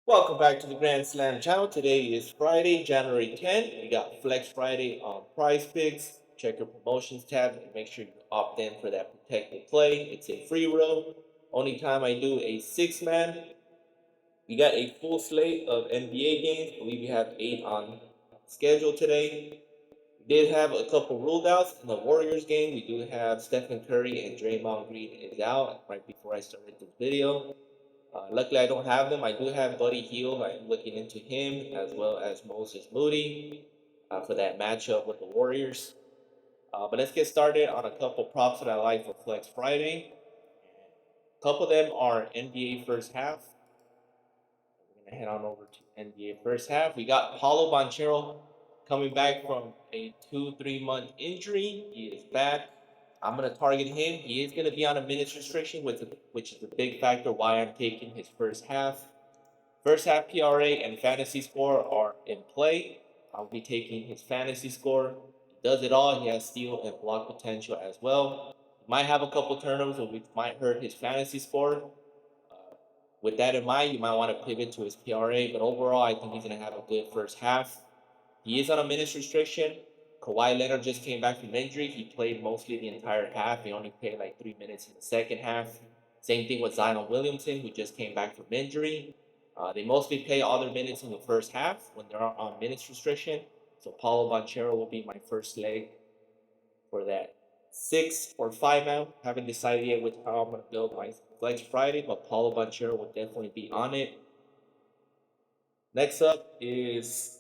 Welcome back to the Grand Slam channel. Today is Friday, January 10th. We got Flex Friday on Prize Picks. Check your promotions tab and make sure you opt in for that protected play. It's a free roll. Only time I do a six-man. We got a full slate of NBA games. I believe we have 8 on schedule today. We did have a couple ruled outs in the Warriors game. We do have Stephen Curry and Draymond Green is out right before I started this video. Luckily, I don't have them. I do have Buddy Hield. I'm looking into him as well as Moses Moody for that matchup with the Warriors. But let's get started on a couple props that I like for Flex Friday. A couple of them are NBA first half. We're gonna head on over to NBA first half. We got Paulo Banchero coming back from a 2-3 month injury. He is back. I'm gonna target him. He is gonna be on a minutes restriction, which is a big factor why I'm taking his first half. First half PRA and fantasy score are in play. I'll be taking his fantasy score. He does it all. He has steal and block potential as well. He might have a couple turnovers, which might hurt his fantasy score. Uh, with that in mind, you might want to pivot to his PRA, but overall, I think he's going to have a good first half. He is on a minutes restriction. Kawhi Leonard just came back from injury. He played mostly the entire half. He only played like 3 minutes in the second half. Same thing with Zion Williamson, who just came back from injury. They mostly play all their minutes in the first half when they're on minutes restriction. So Paulo Banchero will be my first leg for that 6 or 5 man. Haven't decided yet which how I'm going to build my Flex Friday, but Paulo Banchero will definitely be on it. Next up is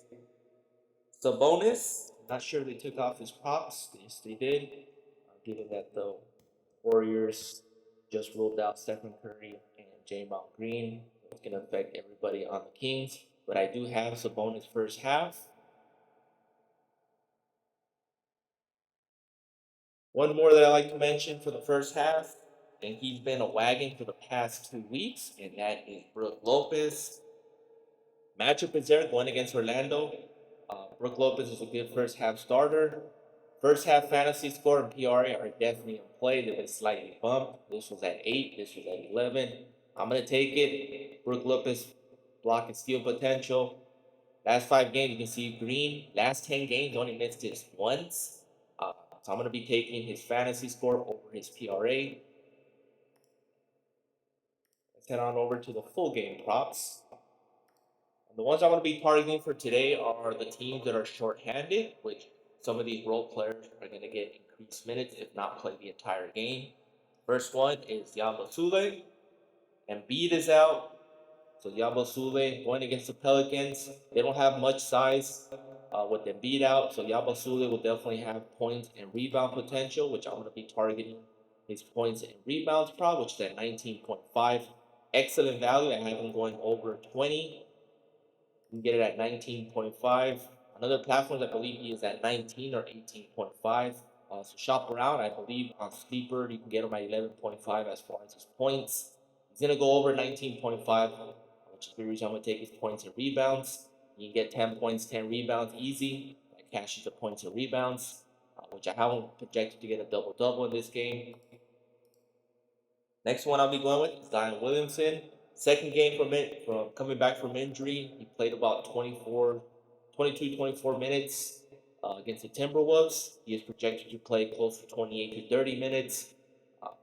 Sabonis. Not sure they took off his props. Yes, they did. Given that the Warriors just ruled out Stephen Curry and Draymond Green, it's going to affect everybody on the Kings. But I do have Sabonis first half. One more that I like to mention for the first half, and he's been a wagon for the past 2 weeks, and that is Brook Lopez. Matchup is there going against Orlando. Brook Lopez is a good first half starter. First half fantasy score and PRA are definitely in play. They've been slightly bumped. This was at 8, this was at 11. I'm going to take it. Brook Lopez block and steal potential. Last 5 games, you can see Green, last 10 games, only missed this once. So I'm going to be taking his fantasy score over his PRA. Let's head on over to the full game props. The ones I want to be targeting for today are the teams that are short-handed, which some of these role players are going to get increased minutes, if not play the entire game. First one is Diablo Sule. Embiid is out. So Diablo Sule going against the Pelicans. They don't have much size with Embiid out. So Diablo Sule will definitely have points and rebound potential, which I'm going to be targeting his points and rebounds prop, which is at 19.5. Excellent value. I have him going over 20. You can get it at 19.5. On other platforms, I believe he is at 19 or 18.5. So shop around. I believe on Sleeper, you can get him at 11.5 as far as his points. He's going to go over 19.5, which is the reason I'm going to take his points and rebounds. You can get 10 points, 10 rebounds easy. That cashes the points and rebounds, which I haven't projected to get a double-double in this game. Next one I'll be going with is Zion Williamson. Second game from coming back from injury. He played about 22, 24 minutes against the Timberwolves. He is projected to play close to 28 to 30 minutes.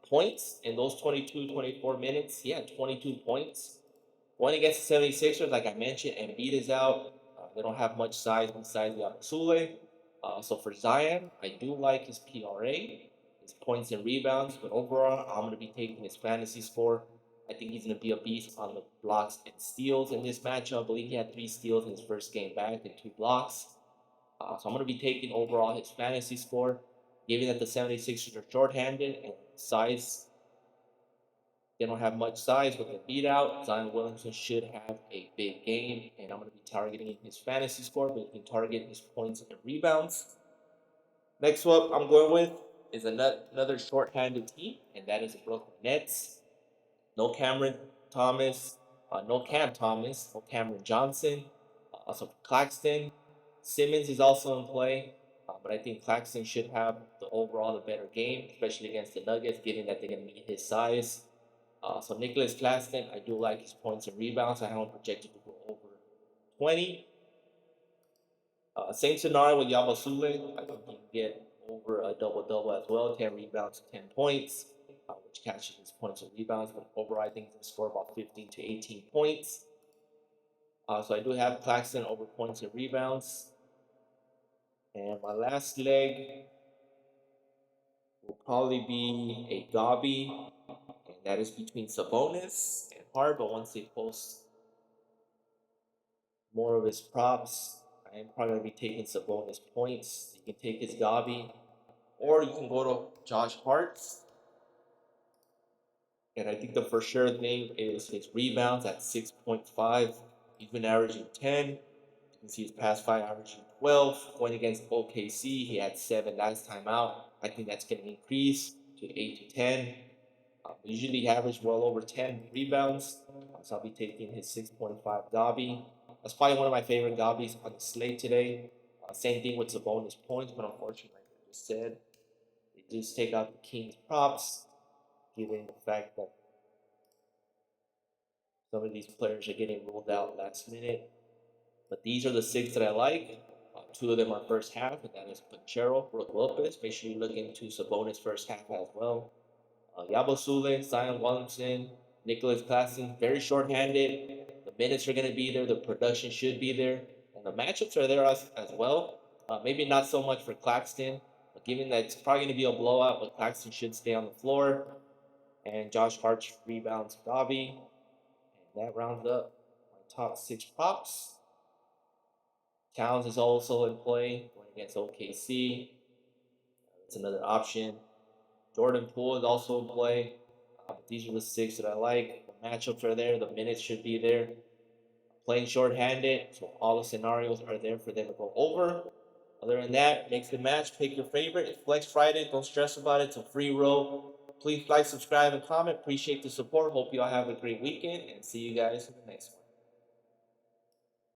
Points in those 22, 24 minutes, he had 22 points. Going against the 76ers, like I mentioned, Embiid is out. They don't have much size besides Sule. So for Zion, I do like his PRA, his points and rebounds, but overall, I'm going to be taking his fantasy score. I think he's going to be a beast on the blocks and steals in this matchup. I believe he had 3 steals in his first game back and 2 blocks. So I'm going to be taking overall his fantasy score, given that the 76ers are shorthanded and size. They don't have much size with the beat out. Zion Williamson should have a big game, and I'm going to be targeting his fantasy score, but you can target his points and rebounds. Next up, I'm going with is another short-handed team, and that is the Brooklyn Nets. No Cameron Thomas, no Cam Thomas, no Cameron Johnson, also Claxton. Simmons is also in play, but I think Claxton should have the better game, especially against the Nuggets, given that they're going to need his size. So Nicholas Claxton, I do like his points and rebounds. I have him projected to go 20. Same scenario with Yabasule. I think he can get over a double-double as well, 10 rebounds, 10 points, which catches his points and rebounds. But overall, I think he's going to score about 15 to 18 points. So I do have Claxton over points and rebounds. And my last leg will probably be a Gabi, and that is between Sabonis and Hart. But once they post more of his props, I am probably going to be taking Sabonis points. You can take his Gabi, or you can go to Josh Hart. And I think the for sure thing is his rebounds at 6.5. He's been averaging 10. You can see his past 5 averaging 12. Going against OKC, he had 7 last time out. I think that's going to increase to 8 to 10. Usually he averaged well over 10 rebounds. So I'll be taking his 6.5 Gabi. That's probably one of my favorite Gabis on the slate today. Same thing with Sabonis points, but unfortunately, like I just said, they just take out the Kings props, given the fact that some of these players are getting ruled out last minute. But these are the 6 that I like. 2 of them are first half, and that is Pinchero, Brook Lopez. Make sure you look into Sabonis first half as well. Yabasule, Zion Williamson, Nicholas Claxton, very short-handed. The minutes are going to be there. The production should be there. And the matchups are there as well. Maybe not so much for Claxton, but given that it's probably going to be a blowout, but Claxton should stay on the floor. And Josh Hart rebounds Gabi. And that rounds up my top 6 props. Towns is also in play, going against OKC. It's another option. Jordan Poole is also in play. These are the 6 that I like. The matchups are there. The minutes should be there. Playing short-handed, so all the scenarios are there for them to go over. Other than that, mix and match. Pick your favorite. It's Flex Friday. Don't stress about it. It's a free roll. Please like, subscribe, and comment. Appreciate the support. Hope you all have a great weekend, and see you guys in the next one.